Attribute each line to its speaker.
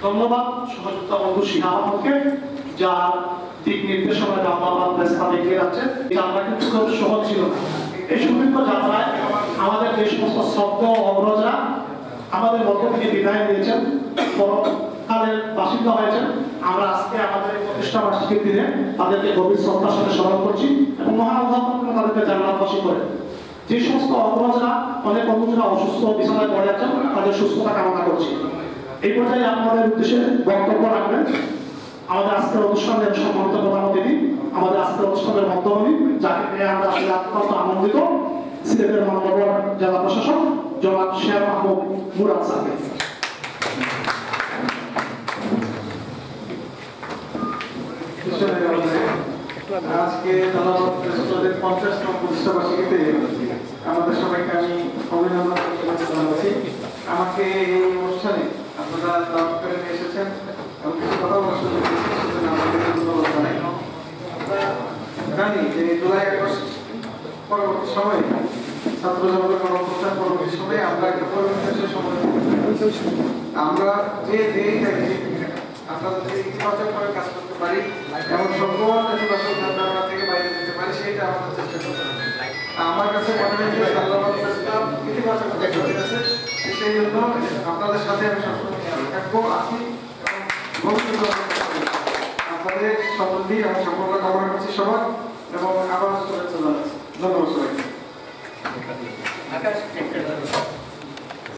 Speaker 1: ধন্যবাদ সহযোগিতা বন্ধু শিহা আহমদকে, যার দিক নির্দেশনা জামালবাদ রাস্তা দেখিয়ে যাচ্ছে। যাত্রা কিন্তু খুব সহজ ছিল না। এই সুদীর্ঘ যাত্রায় আমাদের যে সমস্ত শব্দ অগ্রজরা আমাদের মধ্য থেকে বিদায় দিয়েছেন, পরকালের বাসিন্দা হয়েছেন, আমরা আজকে আমাদের এই প্রতিষ্ঠা বার্ষিকীর দিনে তাদেরকে গভীর শ্রদ্ধার সাথে স্মরণ করছি এবং মহান আল্লাহ তাদেরকে জান্নাতবাসী করে। যে সমস্ত অগ্রজরা অনেক বন্ধুরা অসুস্থ বিছানায় পড়ে আছেন, তাদের সুস্থতা কামনা করছি। এই পর্যায়ে আপনাদের উদ্দেশ্যে বক্তব্য রাখবেন আমাদের আজকের অনুষ্ঠানের সম্মানিত প্রধান অতিথি, আমাদের আজকের অনুষ্ঠানের মধ্যমণি, যাকে পেয়ে আমরা আসলে অত্যন্ত আনন্দিত, সিলেটের মহানগর জেলা প্রশাসক জনাব শের মাহমুদ মুরাদ সাহেব।
Speaker 2: আজকে 50তম প্রতিষ্ঠা বার্ষিকীতে আমাদের সবাইকে আমি অভিনন্দন জানাচ্ছি। আমাকে এই অনুষ্ঠানে আপনারা দাওয়াত করে নিয়ে এসেছেন এবং কিছু কথা বলার সুযোগ দিয়েছেন, সেজন্য আপনাদের ধন্যবাদ জানাই। আমরা জানি যে জুলাই আগস্ট পরবর্তী সময়ে ছাত্র জনতার গণঅভ্যুত্থান পরবর্তী সময়ে আমরা একটা পরিবর্তনের সময় আমরা যে আপনারা যদি ইতিবাচকভাবে কাজ করতে পারি এবং সকল নেতিবাচক ধারণা থেকে বাইরে যেতে পারি, সেটা আমাদের চেষ্টা করতে হবে। আমার কাছে মনে হয় যে ইতিবাচক আছে, সেই জন্য আপনাদের সাথে আমি সবসময় থাকবো, আছি এবং আপনাদের সমৃদ্ধি এবং সফলতা কামনা করছি সবার, এবং আবার শুভেচ্ছা জানাচ্ছি। ধন্যবাদ সবাইকে।